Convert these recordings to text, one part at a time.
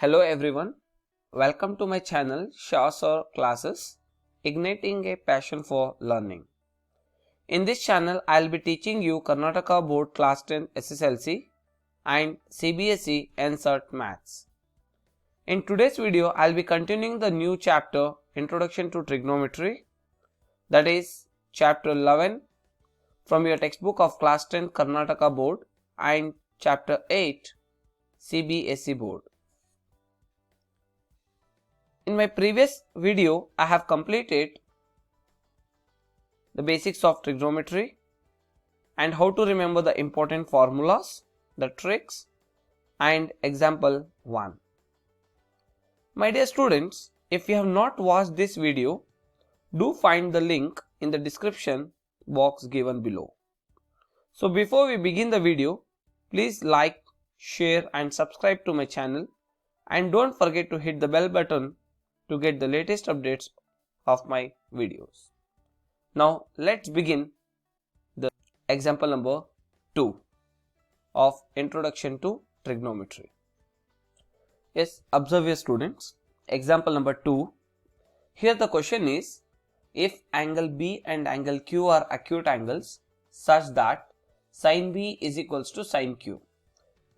Hello everyone, welcome to my channel Shah Sir Classes, Igniting a Passion for Learning. In this channel, I will be teaching you Karnataka Board Class 10 SSLC and CBSE NCERT Maths. In today's video, I will be continuing the new chapter Introduction to Trigonometry, that is chapter 11 from your textbook of Class 10 Karnataka Board and chapter 8 CBSE Board. In my previous video, I have completed the basics of trigonometry and how to remember the important formulas, the tricks and example 1. My dear students, if you have not watched this video, do find the link in the description box given below. So before we begin the video, please like, share and subscribe to my channel and don't forget to hit the bell button to get the latest updates of my videos. Now let's begin the example number 2 of Introduction to Trigonometry. Yes, observe your students. Example number 2. Here the question is, if angle B and angle Q are acute angles such that sin B is equals to sin Q,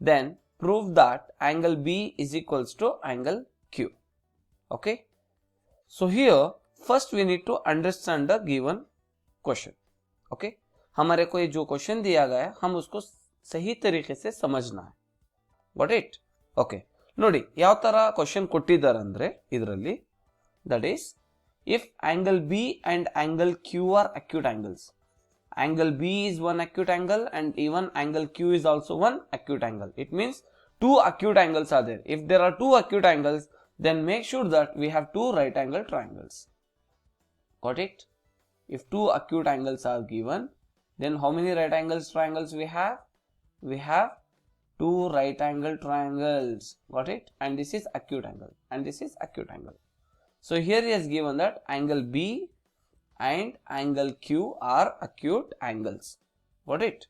then prove that angle B is equals to angle Q. Okay, so here first we need to understand the given question. Okay, हमारे को ये जो question दिया गया है हम उसको सही तरीके से समझना है. Got it? Okay, ನೋಡಿ ಯಾವ ತರ ಕ್ವೆಶ್ಚನ್ ಕೊಟ್ಟಿದ್ದಾರೆ ಅಂದ್ರೆ ಇದರಲ್ಲಿ, that is, if angle B and angle Q are acute angles, angle B is one acute angle and even angle Q is also one acute angle. It means two acute angles are there. If there are two acute angles, then make sure that we have two right angle triangles. Got it? If two acute angles are given, then how many right angles triangles we have? We have two right angle triangles. Got it? And this is acute angle and this is acute angle. So here he has given that angle B and angle Q are acute angles. Got it?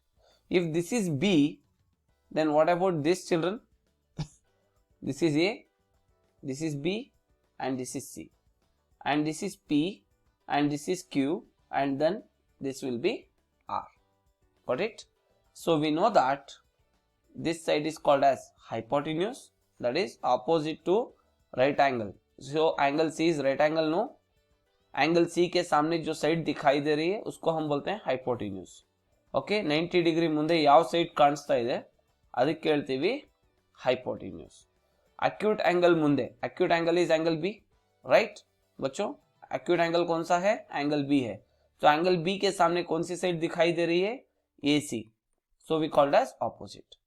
If this is B, then what about this, children? This is A, this is B and this is C, and this is P and this is Q, and then this will be R. Got it? So we know that this side is called as hypotenuse, that is opposite to right angle. So angle C is right angle, no? Angle C के सामने जो side दिखाई दे रही है उसको हम बोलते हैं hypotenuse. Okay, 90 डिग्री ಮುಂದೆ ಯಾವ ಸೈಡ್ ಕಾಣಿಸ್ತಾ ಇದೆ ಅದಕ್ಕೆ ಹೇಳ್ತೀವಿ hypotenuse. Acute angle ಮುಂದೆ, acute angle is angle B, right? बच्चों, acute angle कौन सा है? Angle B है. तो angle B के सामने कौन सी साइड दिखाई दे रही है? AC. So we called as opposite.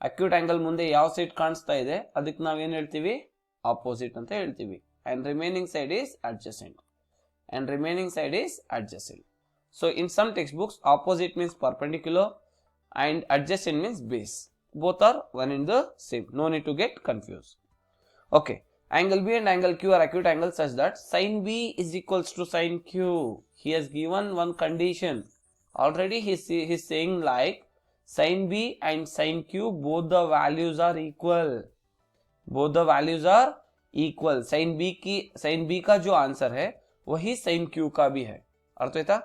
Acute angle ಮುಂದೆ ಯಾವ ಸೈಡ್ ಕಾಣಿಸ್ತಾ ಇದೆ ಅದಕ್ಕೆ ನಾವು ಏನು ಹೇಳ್ತೀವಿ? Opposite ಅಂತ ಹೇಳ್ತೀವಿ. And remaining side is adjacent. And remaining side is adjacent. So in some textbooks, opposite means perpendicular and adjacent means base. Both are one and the same. No need to get confused. Okay, angle B and angle Q are acute angles such that sin B is equals to sin Q. He has given one condition. Already he is saying like sin B and sin Q, both the values are equal. Both the values are equal. sin B का जो answer है वही sin Q का भी है. अर्थ ಆಯ್ತಾ?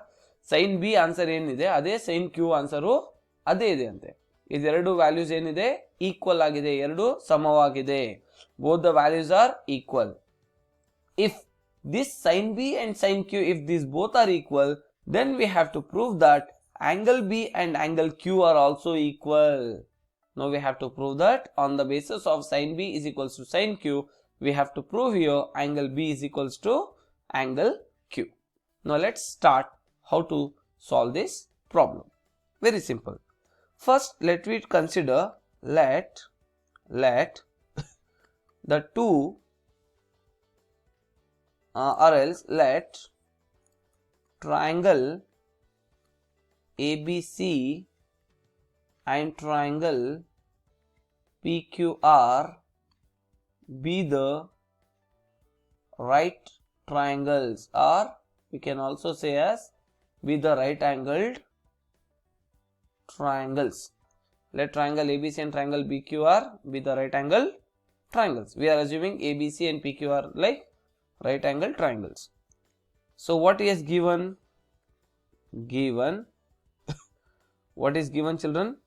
sin B answer ಏನಿದೆ ಅದೇ sin Q ಆನ್ಸರು ಅದೇ ಇದೆ ಅಂತೆ. ಇದೆರಡು ವ್ಯಾಲ್ಯೂಸ್ ಏನಿದೆ ಈಕ್ವಲ್ ಆಗಿದೆ, ಎರಡು ಸಮವಾಗಿದೆ. Both the values are equal. If this sin B and sin Q, if these both are equal, then we have to prove that angle B and angle Q are also equal. Now we have to prove that on the basis of sin B is equals to sin Q, we have to prove here angle B is equals to angle Q. Now let's start how to solve this problem. Very simple. First let me consider, let the two or else let triangle ABC and triangle PQR be the right triangles, or we can also say as be the right angled triangles. Let triangle ABC and triangle PQR be the right angle triangles. We are assuming ABC and PQ are like right angle triangles. So what is given? Given what is given, children?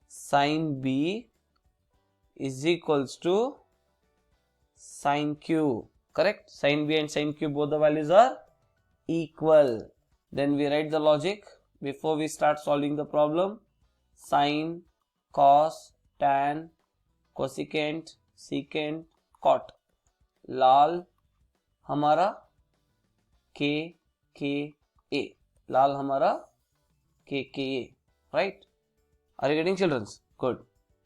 Sin B is equals to sin Q. Correct? Sin B and sin Q, both the values are equal. Then we write the logic before we start solving the problem. Sin, cos, tan, cosecant, secant, cot. लाल हमारा K K A. लाल हमारा K K A. Right? Are you getting, children? Good.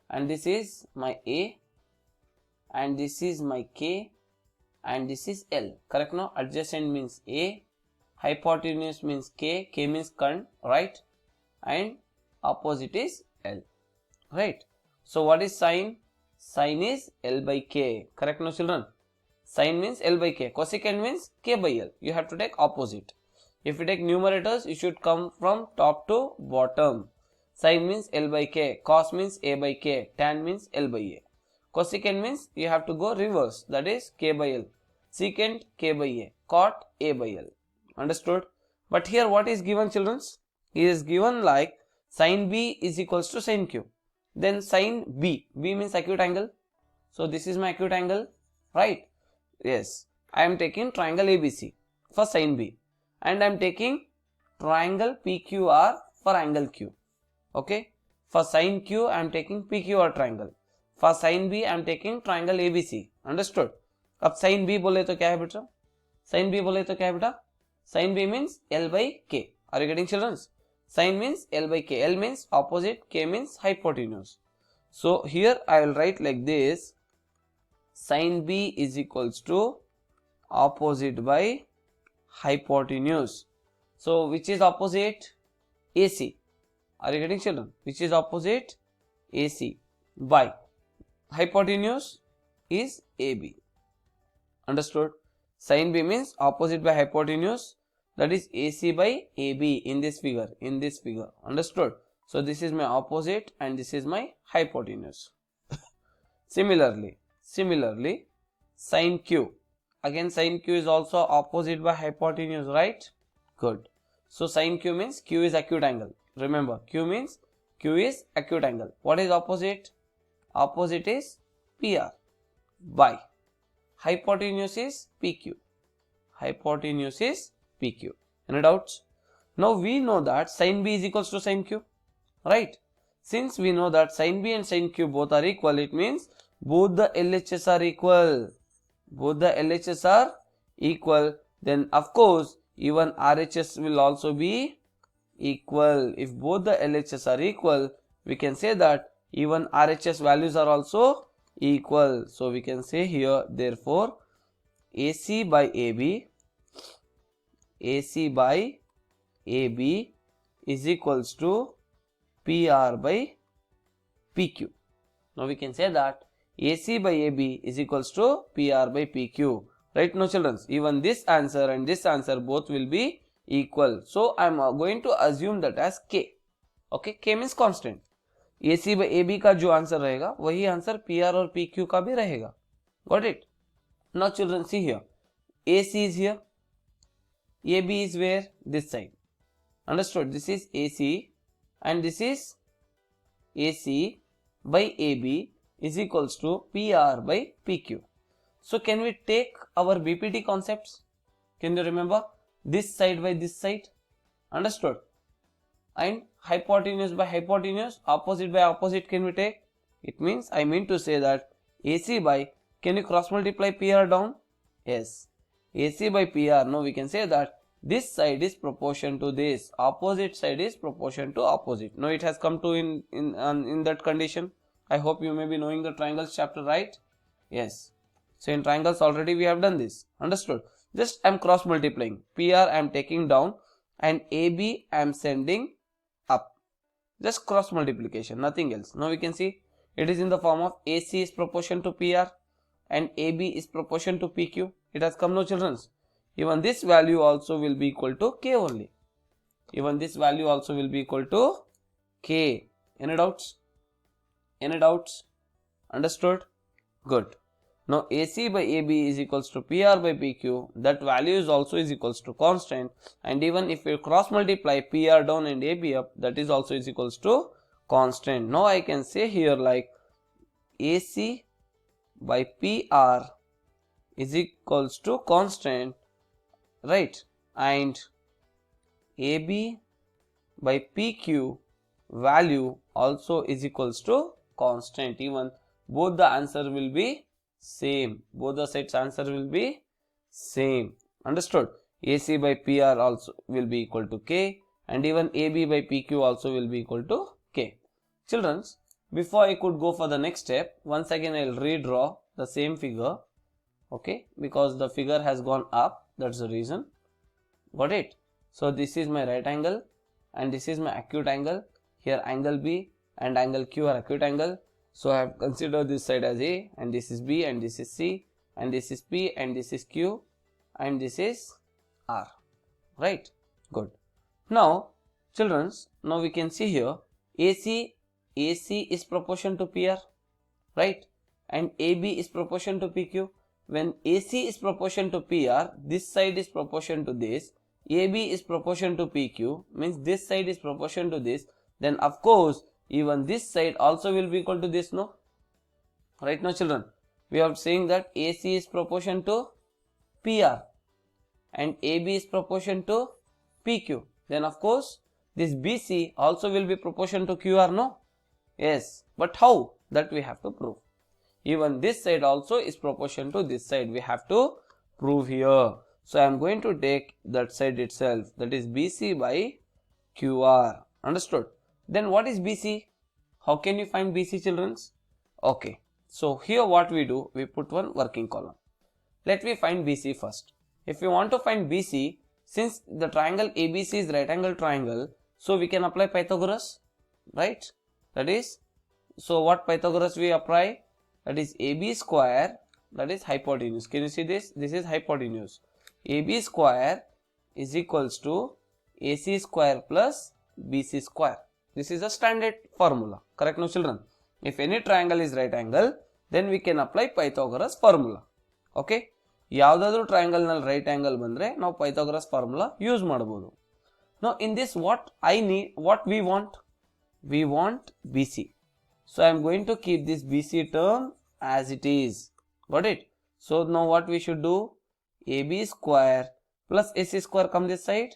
And this is my A. And this is my K. And this is L. Correct now? Adjacent means A. Hypotenuse means K. K means current. Right? And opposite is L. Right? So what is sin? Sin is L by K. Correct now, children? Sin means L by K. Cosecant means K by L. You have to take opposite. If you take numerators, you should come from top to bottom. Sin means L by K. Cos means A by K. Tan means L by A. Cosecant means you have to go reverse. That is K by L. Secant K by A. Cot A by L. Understood? But here what is given, children? It is given like sin B is equals to sin Q. Then sin B. B means acute angle. So this is my acute angle. Right? Yes. I am taking triangle ABC for sin B. And I am taking triangle PQR for angle Q. Okay. For sin Q I am taking PQR triangle. For sin B I am taking triangle ABC. Understood? अब sin B बोले तो क्या है बेटा? Sin B बोले तो क्या है बेटा? Sin B means L by K. Are you getting, children? Sin means L by K. L means opposite. K means hypotenuse. So here I will write like this. Sin B is equals to opposite by hypotenuse. So which is opposite? AC. Are you getting, children? Which is opposite? AC by hypotenuse is AB. Understood? Sin B means opposite by hypotenuse, that is AC by AB in this figure. Understood? So this is my opposite and this is my hypotenuse. Similarly sin Q. Again sin Q is also opposite by hypotenuse, right? Good. So sin Q means Q is acute angle. Remember, Q means Q is acute angle. What is opposite? Opposite is PR by hypotenuse is PQ. Hypotenuse is PQ. Any doubts? Now we know that sin B is equals to sin Q. Right? Since we know that sin B and sin Q both are equal, it means both the LHS are equal. Both the LHS are equal. Then of course even RHS will also be equal. If both the LHS are equal, we can say that even RHS values are also equal. So we can say here, therefore AC by AB is equals to PR by PQ. Now we can say that AC by AB is equals to PR by PQ. Right now, children, even this answer and this answer both will be equal. So I am going to assume that as K. Okay, K means constant. AC by AB का जो answer रहेगा वही answer PR और PQ का भी रहेगा. Got it? Now children, see here. AC is here. AB is where? This side. Understood? This is AC and this is AC by AB is equals to PR by PQ. So can we take our BPT concepts? Can you remember? This side by this side. Understood? And hypotenuse by hypotenuse, opposite by opposite can we take? It means I mean to say that AC by, can you cross multiply PR down? Yes. AC by PR. Now we can say that this side is proportion to this, opposite side is proportion to opposite. Now it has come to in that condition. I hope you may be knowing the triangles chapter, right? Yes. So in triangles already we have done this. Understood? Just I am cross multiplying. PR I am taking down and AB I am sending up. Just cross multiplication, nothing else. Now we can see it is in the form of AC is proportion to PR and AB is proportion to PQ. It has come, no children. Even this value also will be equal to K only. Even this value also will be equal to K. Any doubts? Any doubts? Understood? Good. Now AC by AB is equals to PR by PQ. That value is also is equals to constant, and even if we cross multiply PR down and AB up, that is also is equals to constant. Now I can say here like AC by PR is equals to constant, right? And AB by PQ value also is equals to constant. Even both the answer will be same. Both the sets answer will be same. Understood? AC by PR also will be equal to K, and even AB by PQ also will be equal to K. Children, before I could go for the next step, once again I will redraw the same figure. Okay, because the figure has gone up, that's the reason. Got it? So this is my right angle and this is my acute angle. Here angle B and angle Q are acute angle. So I have considered this side as A, and this is B, and this is C, and this is P, and this is Q, and this is R. Right? Good. Now children, now we can see here AC is proportion to PR, right? And AB is proportion to PQ. When AC is proportion to PR, this side is proportion to this. AB is proportion to PQ, means this side is proportion to this. Then of course even this side also will be equal to this, no? Right now children, we are saying that AC is proportion to PR and AB is proportion to PQ. Then of course this BC also will be proportion to QR, no? Yes, but how? That we have to prove. Even this side also is proportion to this side. We have to prove here. So I am going to take that side itself, that is BC by QR. Understood? Then what is BC? How can you find BC, children? Okay. So here what we do, we put one working column. Let me find BC first. If you want to find BC, since the triangle ABC is right angle triangle, so we can apply Pythagoras, right? That is, so what Pythagoras we apply? That is AB square, that is hypotenuse. Can you see this? This is hypotenuse. AB square is equals to AC square plus BC square. This is a standard formula. Correct now children? If any triangle is right angle, then we can apply Pythagoras formula. Okay? ಯಾವುದಾದರೂ triangle ನಲ್ಲಿ right angle ಬಂದ್ರೆ ನಾವು Pythagoras formula use ಮಾಡಬಹುದು. Now in this what we want BC. So I am going to keep this BC term as it is. Got it? So now what we should do? AB square plus AC square come this side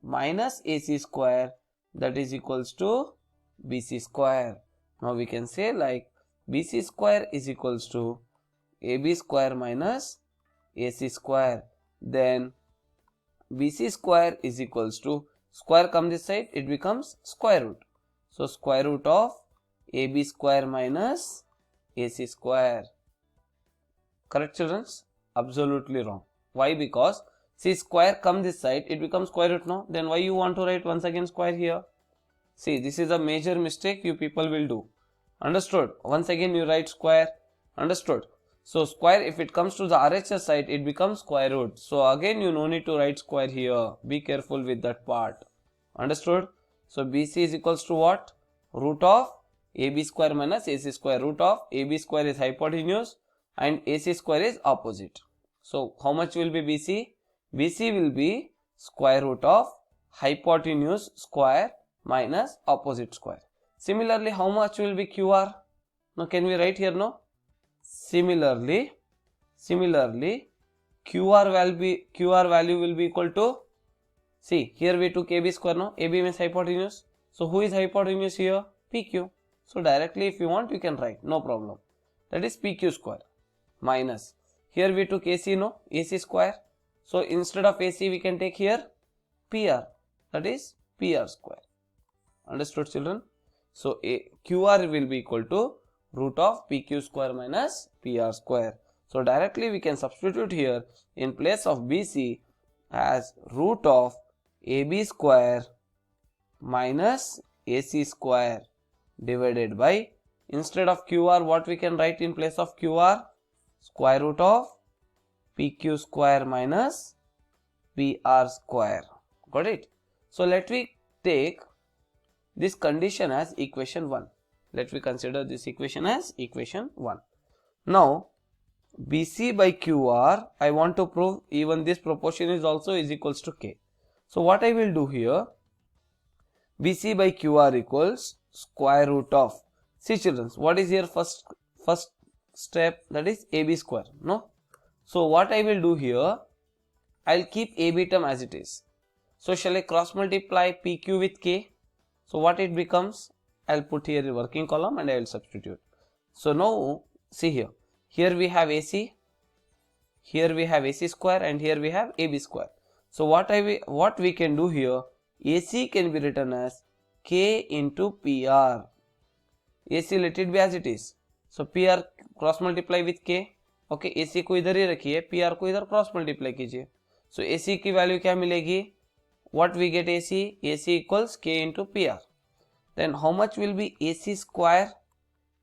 minus AC square, that is equals to BC square. Now we can say like BC square is equals to AB square minus AC square. Then BC square is equals to, square come this side, it becomes square root. So square root of AB square minus AC square. Correct children? Absolutely wrong. Why? Because see, square come this side, it becomes square root, no? Then why you want to write once again square here? See, this is a major mistake you people will do. Understood? Once again you write square. Understood? So square, if it comes to the RHS side, it becomes square root. So again you no need to write square here. Be careful with that part. Understood? So BC is equals to what? Root of AB square minus AC square. Root of AB square is hypotenuse and AC square is opposite. So how much will be BC? BC will be square root of hypotenuse square minus opposite square. Similarly, how much will be QR? Now can we write here, no? Similarly, QR value will be equal to, see here we took AB square, no? AB means hypotenuse. So who is hypotenuse here? PQ. So directly if you want you can write, no problem. That is PQ square minus, here we took AC, no? AC square. So instead of AC we can take here PR, that is PR square. Understood children? So QR will be equal to root of PQ square minus PR square. So directly we can substitute here in place of BC as root of AB square minus AC square divided by, instead of QR what we can write in place of QR? Square root of PQ square minus PR square. Got it? So let me take this condition as equation 1. Let me consider this equation as equation 1. Now BC by QR, I want to prove even this proportion is also is equals to K. So what I will do here, BC by QR equals square root of, see children, what is your first step, that is AB square, no? So what I will do here, I'll keep AB term as it is. So shall I cross multiply PQ with K? So what it becomes, I'll put here a working column and I will substitute. So now see here, here we have AC, here we have AC square, and here we have AB square. So what we can do here, AC can be written as K into PR. AC let it be as it is. So PR cross multiply with K. Okay, AC को इधर ही रखिए, PR को इधर cross multiply कीजिए. So AC की value क्या मिलेगी? What we get AC? AC equals K into PR. Then how much will be AC square?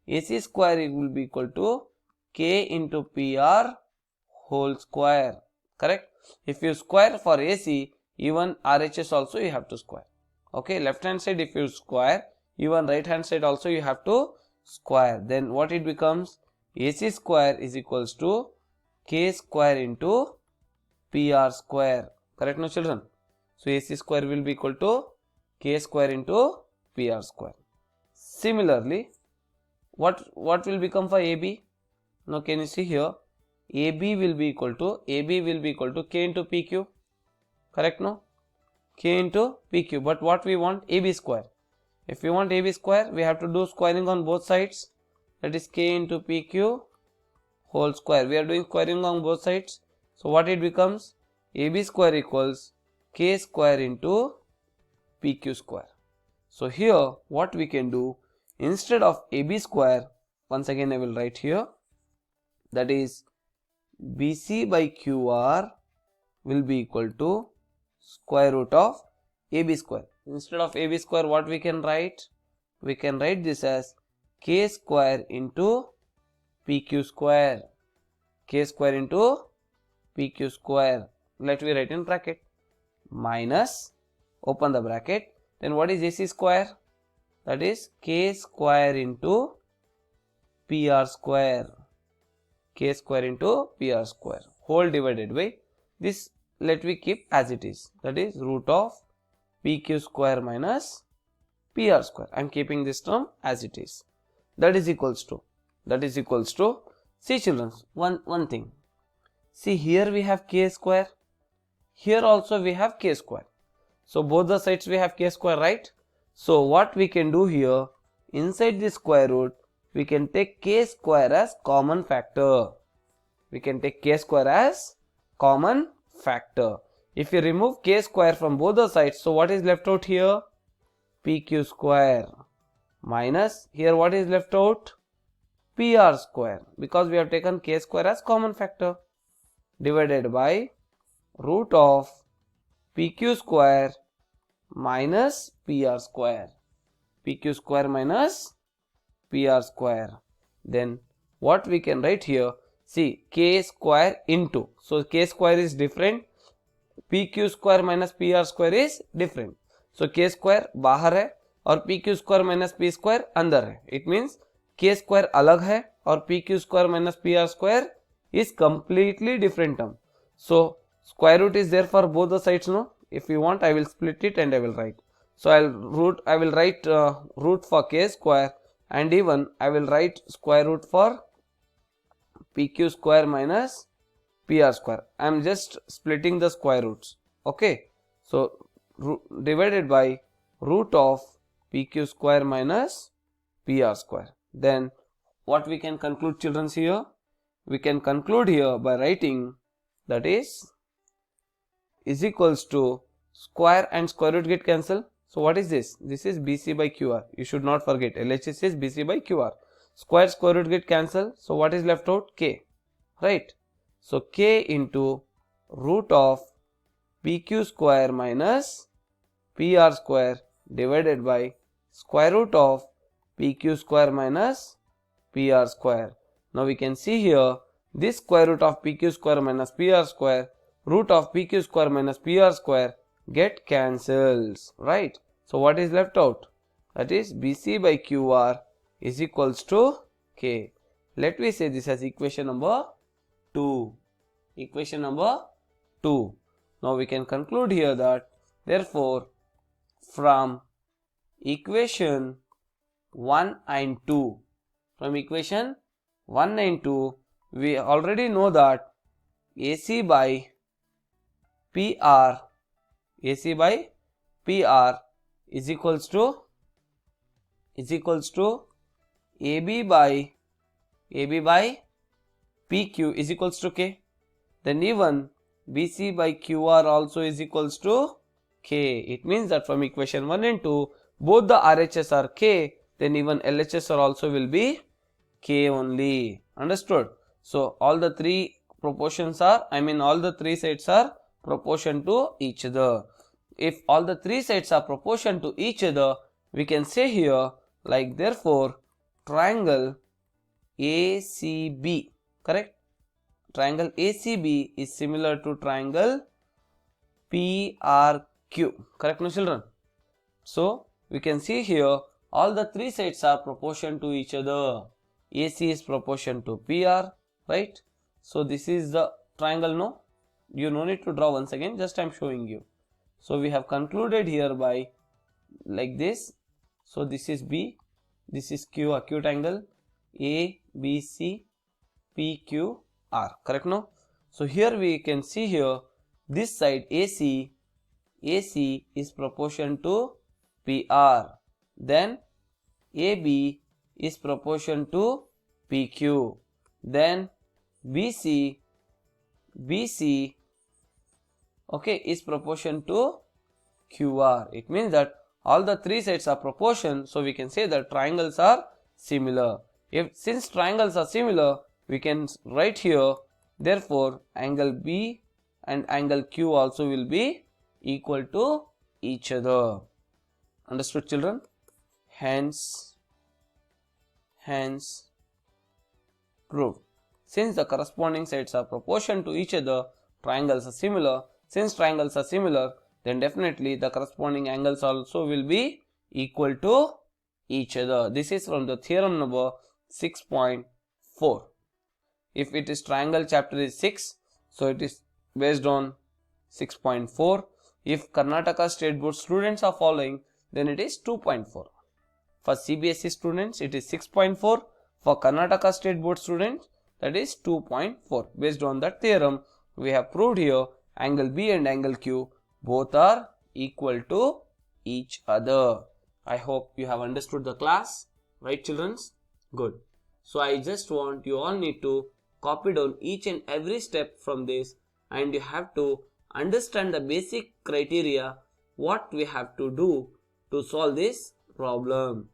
AC square will be equal to K into PR whole square. Correct? If you square for AC, even RHS also you have to square. Okay, left hand side if you square, even right hand side also you have to square. Then what it becomes? AC square is equals to K square into PR square. Correct, no children? So AC square will be equal to K square into PR square. Similarly, what will become for AB? Now can you see here? AB will be equal to K into PQ. Correct, no? K into PQ. But what we want? AB square. If we want AB square, we have to do squaring on both sides. That is K into PQ whole square. We are doing squaring on both sides. So what it becomes? AB square equals K square into PQ square. So here what we can do, instead of AB square, once again I will write here, that is BC by QR will be equal to square root of AB square. Instead of AB square, what we can write? We can write this as K square into PQ square. K square into PQ square. Let me write in bracket. Minus, open the bracket. Then what is AC square? That is K square into PR square. K square into PR square. Whole divided by this, let me keep as it is. That is root of PQ square minus PR square. I am keeping this term as it is. That is equals to, see children, one thing. See here we have K square. Here also we have K square. So both the sides we have K square, right? So what we can do here, inside the square root, we can take K square as common factor. We can take K square as common factor. If you remove K square from both the sides, so what is left out here? PQ square minus, here what is left out? PR square, because we have taken K square as common factor, divided by root of PQ square minus PR square. PQ square minus PR square. Then what we can write here, see K square into, so K square is different, PQ square minus PR square is different. So K square बाहर है और PQ square minus P square अंदर है. It means K square अलग है और PQ square minus PR square is completely different term. So square root is there for both the sides, no? If you want, I will split it and I will write. So I will write root for K square, and even I will write square root for PQ square minus PR square. I am just splitting the square roots. Okay. So divided by root of PQ square minus PR square. Then what we can conclude, children, here? We can conclude here by writing that is equals to square and square root get cancel. So what is this? This is BC by QR. You should not forget, LHS is BC by QR. Square root get cancel. So what is left out? K. Right. So K into root of PQ square minus PR square divided by square root of PQ square minus PR square. Now we can see here this square root of PQ square minus PR square, root of PQ square minus PR square get cancels, right? So what is left out? That is BC by QR is equals to K. let me say this as equation number 2. Equation number 2. Now we can conclude here that therefore from equation 1 and 2, from equation 1 and 2, we already know that AC by PR is equals to AB by PQ is equals to K. Then even BC by QR also is equals to K. It means that from equation 1 and 2, both the RHS are K, then even LHS are also will be K only. Understood? So all the three proportions are, all the three sides are proportion to each other. If all the three sides are proportion to each other, we can say here like therefore triangle ACB, correct? Triangle ACB is similar to triangle PRQ, correct no children? So we can see here all the three sides are proportion to each other. AC is proportion to PR, right? So this is the triangle, no? You no need to draw once again, just I am showing you. So we have concluded here by like this. So this is B, this is Q, acute angle A, B, C, P, Q, R, correct no? So here we can see here this side AC is proportion to PR, then AB is proportion to PQ, then BC okay is proportion to QR. It means that all the three sides are proportion, so we can say that triangles are similar. Since triangles are similar, we can write here therefore angle B and angle Q also will be equal to each other. Understood children? Hence proved. Since the corresponding sides are proportion to each other, triangles are similar. Since triangles are similar, then definitely the corresponding angles also will be equal to each other. This is from the theorem number 6.4. If it is triangle chapter is 6, so it is based on 6.4. If Karnataka State Board students are following, then it is 2.4. For CBSE students, it is 6.4. For Karnataka State Board students, that is 2.4. Based on that theorem, we have proved here angle B and angle Q both are equal to each other. I hope you have understood the class, right children? Good. So I just want you all need to copy down each and every step from this, and you have to understand the basic criteria what we have to do to solve this problem.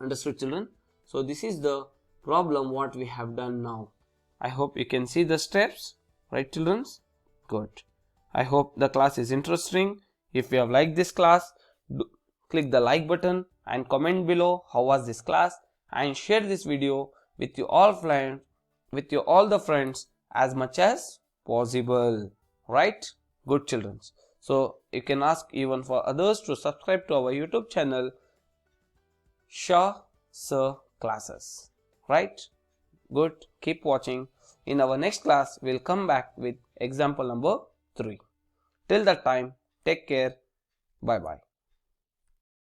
Understood children? So this is the problem what we have done now. I hope you can see the steps, right children? Good. I hope the class is interesting. If you have liked this class, click the like button and comment below how was this class, and share this video with you all friends, with your all the friends as much as possible, right? Good children. So you can ask even for others to subscribe to our YouTube channel Shah Sir Classes, right? Good. Keep watching. In our next class, we'll come back with example number 3. Till that time, take care. Bye bye.